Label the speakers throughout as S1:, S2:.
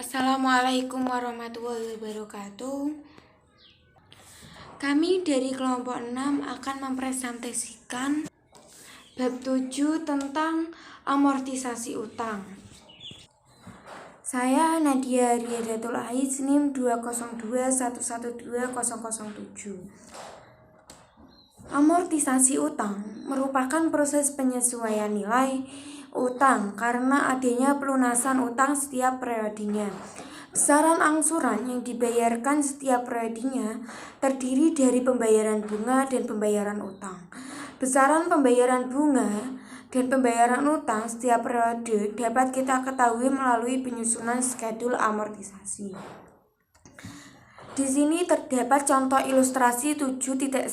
S1: Assalamualaikum warahmatullahi wabarakatuh. Kami dari kelompok 6 akan mempresentasikan bab 7 tentang amortisasi utang. Saya Nadia Riyadatul Aiz, NIM 202112007. Amortisasi utang merupakan proses penyesuaian nilai utang karena adanya pelunasan utang setiap periodenya. Besaran angsuran yang dibayarkan setiap periodenya terdiri dari pembayaran bunga dan pembayaran utang. Besaran pembayaran bunga dan pembayaran utang setiap periode dapat kita ketahui melalui penyusunan skedul amortisasi. Di sini terdapat contoh ilustrasi 7.1.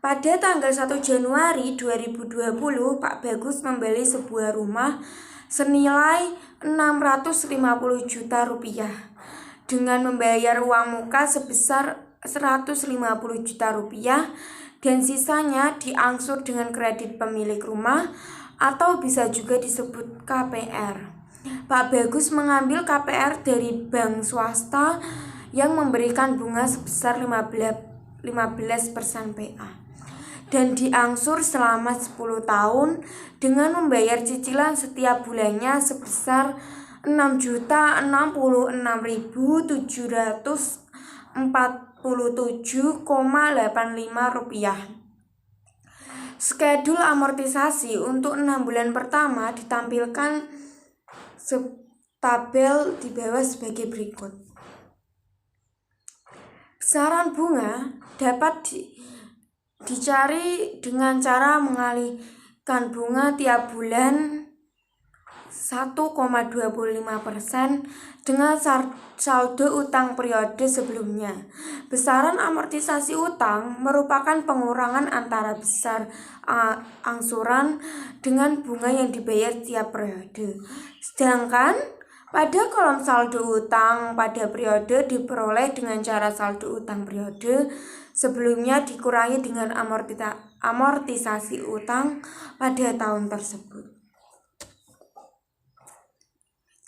S1: Pada tanggal 1 Januari 2020, Pak Bagus membeli sebuah rumah senilai 650 juta rupiah dengan membayar uang muka sebesar 150 juta rupiah dan sisanya diangsur dengan kredit pemilik rumah atau bisa juga disebut KPR. Pak Bagus mengambil KPR dari bank swasta yang memberikan bunga sebesar 15% PA dan diangsur selama 10 tahun dengan membayar cicilan setiap bulannya sebesar 6.66747,85 rupiah. Skedul amortisasi untuk 6 bulan pertama ditampilkan tabel di bawah sebagai berikut. Besaran bunga dapat dicari dengan cara mengalihkan bunga tiap bulan 1,25% dengan saldo utang periode sebelumnya. Besaran amortisasi utang merupakan pengurangan antara besar angsuran dengan bunga yang dibayar tiap periode. Sedangkan pada kolom saldo utang pada periode diperoleh dengan cara saldo utang periode sebelumnya dikurangi dengan amortisasi utang pada tahun tersebut.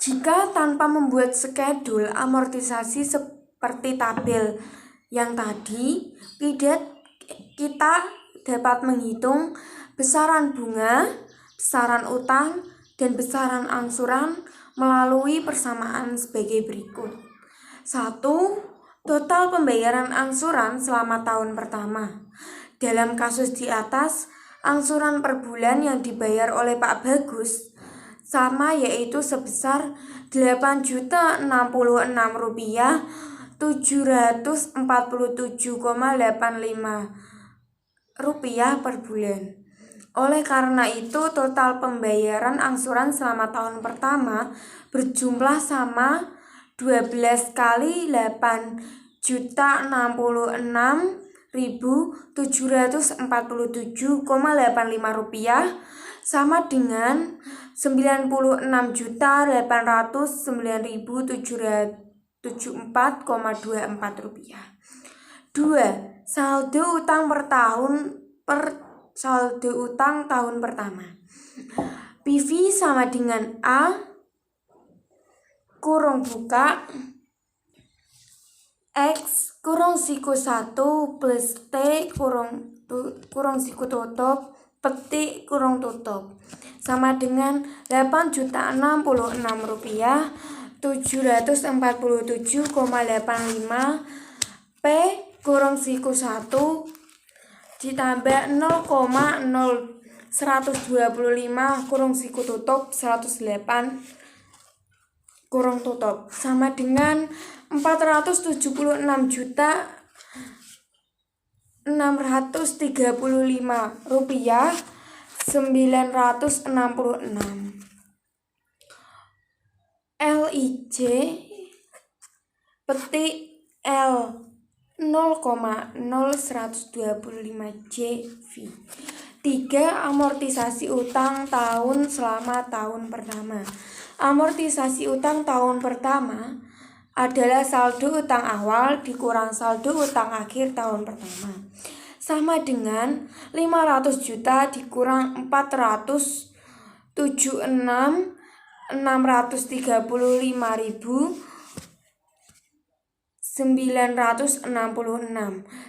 S1: Jika tanpa membuat skedul amortisasi seperti tabel yang tadi, kita dapat menghitung besaran bunga, besaran utang, dan besaran angsuran melalui persamaan sebagai berikut. 1. Total pembayaran angsuran selama tahun pertama. Dalam kasus di atas, angsuran per bulan yang dibayar oleh Pak Bagus sama, yaitu sebesar Rp8.767,85 per bulan. Oleh karena itu, total pembayaran angsuran selama tahun pertama berjumlah sama 12 kali 8.066.747,85 rupiah sama dengan 96.809.774,24 rupiah. 2. Saldo utang saldo utang tahun pertama. PV sama dengan A kurung buka X kurung siku 1 plus T kurung siku tutup petik kurung tutup sama dengan Rp8.646.747,85 P kurung siku 1 ditambah 0,0125 kurung siku tutup 108 kurung tutup sama dengan Rp475.966. LIJ petik L 0,0125 JV. 3. Amortisasi utang tahun selama tahun pertama. Amortisasi utang tahun pertama adalah saldo utang awal dikurang saldo utang akhir tahun pertama, sama dengan 500 juta dikurang 476 635.966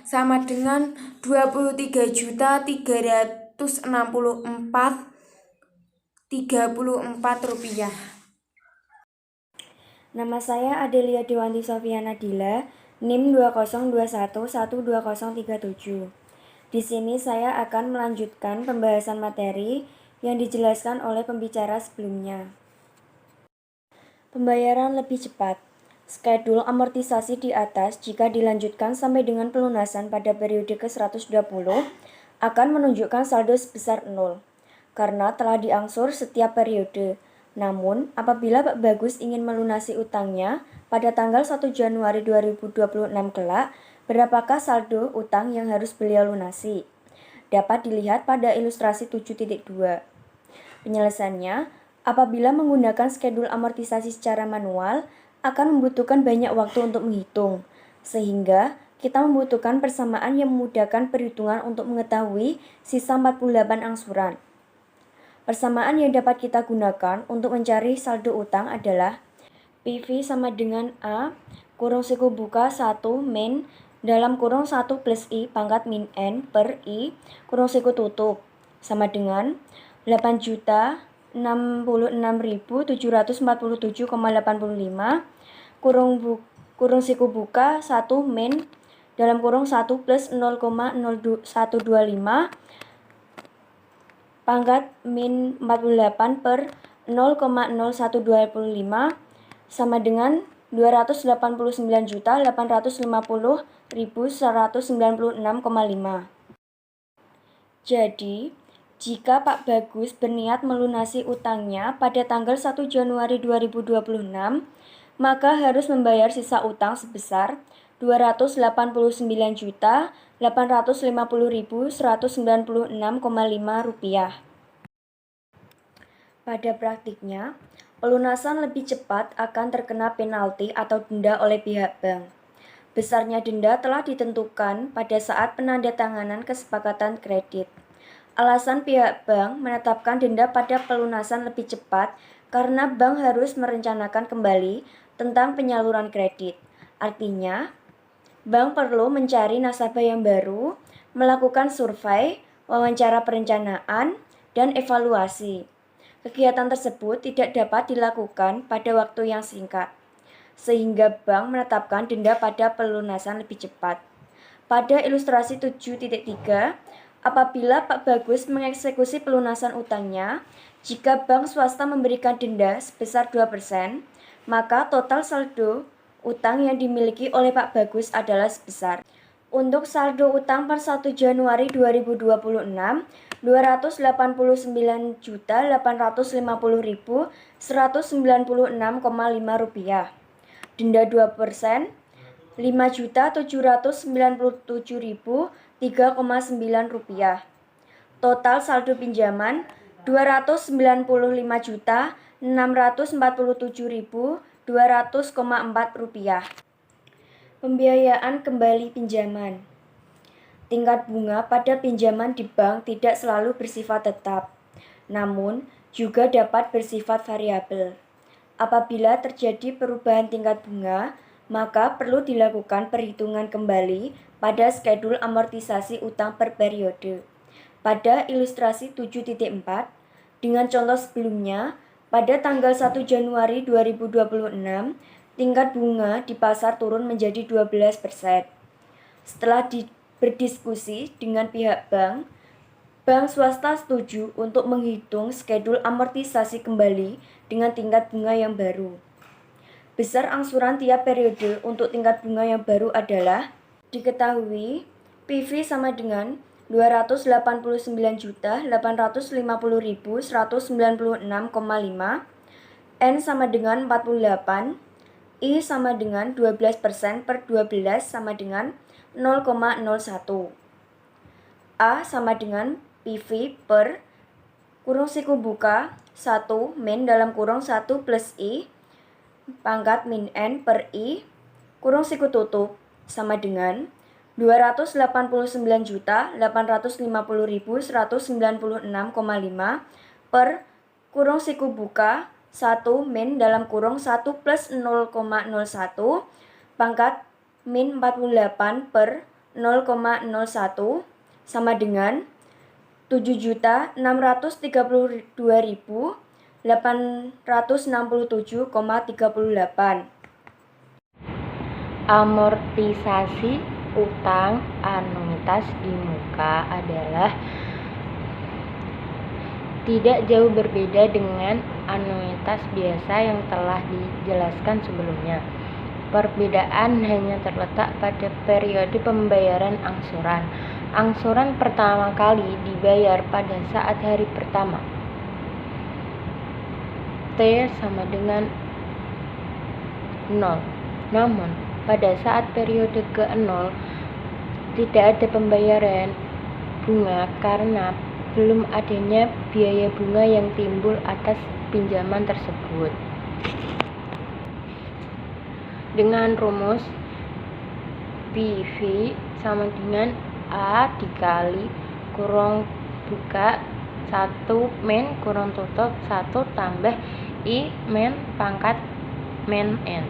S1: sama dengan 23.364.34 rupiah.
S2: Nama saya Adelia Dewanti Sofiana Dila, NIM 2021120037. Di sini saya akan melanjutkan pembahasan materi yang dijelaskan oleh pembicara sebelumnya. Pembayaran lebih cepat. Skedul amortisasi di atas jika dilanjutkan sampai dengan pelunasan pada periode ke-120 akan menunjukkan saldo sebesar 0 karena telah diangsur setiap periode. Namun, apabila Pak Bagus ingin melunasi utangnya pada tanggal 1 Januari 2026 kelak, berapakah saldo utang yang harus beliau lunasi? Dapat dilihat pada ilustrasi 7.2. Penyelesaiannya, apabila menggunakan skedul amortisasi secara manual, akan membutuhkan banyak waktu untuk menghitung, sehingga kita membutuhkan persamaan yang memudahkan perhitungan untuk mengetahui sisa 48 angsuran. Persamaan yang dapat kita gunakan untuk mencari saldo utang adalah PV sama dengan A kurung siku buka 1 min dalam kurung 1 plus I pangkat min N per I kurung siku tutup sama dengan 8.066.747,85 kurung siku buka 1 min dalam kurung 1 plus 0,0125 pangkat min 48 per 0,0125 sama dengan 289.850.196,5. Jadi, jika Pak Bagus berniat melunasi utangnya pada tanggal 1 Januari 2026, maka harus membayar sisa utang sebesar Rp289.850.196,5. Pada praktiknya, pelunasan lebih cepat akan terkena penalti atau denda oleh pihak bank. Besarnya denda telah ditentukan pada saat penandatanganan kesepakatan kredit. Alasan pihak bank menetapkan denda pada pelunasan lebih cepat karena bank harus merencanakan kembali tentang penyaluran kredit. Artinya, bank perlu mencari nasabah yang baru, melakukan survei, wawancara perencanaan, dan evaluasi. Kegiatan tersebut tidak dapat dilakukan pada waktu yang singkat, sehingga bank menetapkan denda pada pelunasan lebih cepat. Pada ilustrasi 7.3, apabila Pak Bagus mengeksekusi pelunasan utangnya, jika bank swasta memberikan denda sebesar 2%, maka total saldo utang yang dimiliki oleh Pak Bagus adalah sebesar. Untuk saldo utang per 1 Januari 2026, Rp289.850.196,5. Denda 2%, Rp5.797.003,9. Total saldo pinjaman Rp295.647.200,4. Pembiayaan kembali pinjaman. Tingkat bunga pada pinjaman di bank tidak selalu bersifat tetap, namun juga dapat bersifat variabel. Apabila terjadi perubahan tingkat bunga, maka perlu dilakukan perhitungan kembali pada skedul amortisasi utang per periode. Pada ilustrasi 7.4, dengan contoh sebelumnya, pada tanggal 1 Januari 2026, tingkat bunga di pasar turun menjadi 12%. Setelah berdiskusi dengan pihak bank, bank swasta setuju untuk menghitung skedul amortisasi kembali dengan tingkat bunga yang baru. Besar angsuran tiap periode untuk tingkat bunga yang baru adalah diketahui PV sama dengan Rp289.850.196,5, N sama dengan 48, I sama dengan 12% per 12 sama dengan 0,01. A sama dengan PV per kurung siku buka 1 min dalam kurung 1 plus I pangkat min N per I kurung siku tutup sama dengan Rp289.850.196,5 per kurung siku buka 1 min dalam kurung 1 plus 0,01 pangkat min 48 per 0,01 sama dengan 7.632.867,38.
S3: Amortisasi utang anuitas di muka adalah tidak jauh berbeda dengan anuitas biasa yang telah dijelaskan sebelumnya. Perbedaan hanya terletak pada periode pembayaran angsuran. Angsuran pertama kali dibayar pada saat hari pertama. T sama dengan 0. Namun, pada saat periode ke-0 tidak ada pembayaran bunga karena belum adanya biaya bunga yang timbul atas pinjaman tersebut. Dengan rumus PV sama dengan A dikali kurung buka 1 min kurung tutup 1 tambah I min pangkat min N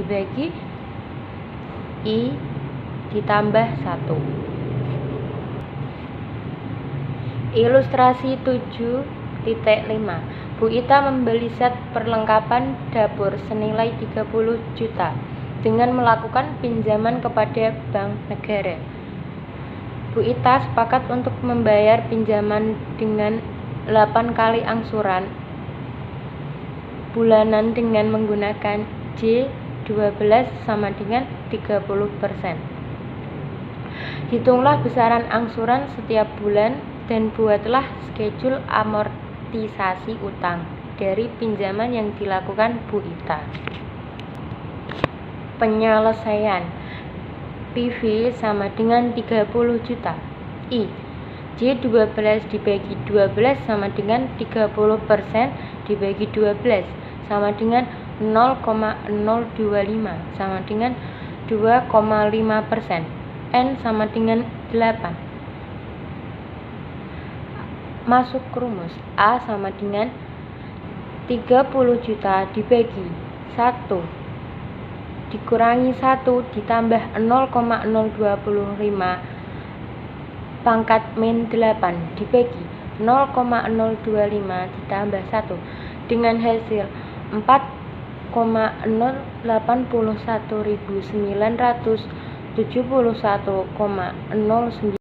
S3: dibagi I ditambah 1. Ilustrasi 7.5. Bu Ita membeli set perlengkapan dapur senilai 30 juta dengan melakukan pinjaman kepada Bank Negara. Bu Ita sepakat untuk membayar pinjaman dengan 8 kali angsuran bulanan dengan menggunakan J12 sama dengan 30%. Hitunglah besaran angsuran setiap bulan dan buatlah schedule amortisasi utang dari pinjaman yang dilakukan Bu Ita. Penyelesaian PV sama dengan 30 juta. I. J12 dibagi 12 sama dengan 30% dibagi 12 sama dengan 0,025 sama dengan 2,5%. N sama dengan 8. Masuk rumus A sama dengan 30 juta dibagi 1 dikurangi 1 ditambah 0,025 pangkat min 8 dibagi 0,025 ditambah 1 dengan hasil 4,081.971,09.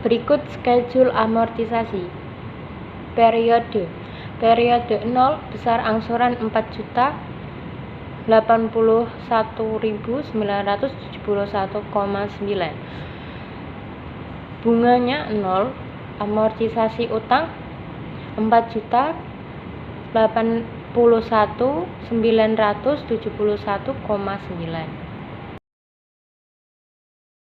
S3: Berikut schedule amortisasi. Periode 0 besar angsuran 4.081.971,9. Bunganya 0. Amortisasi utang 4.081.971,9.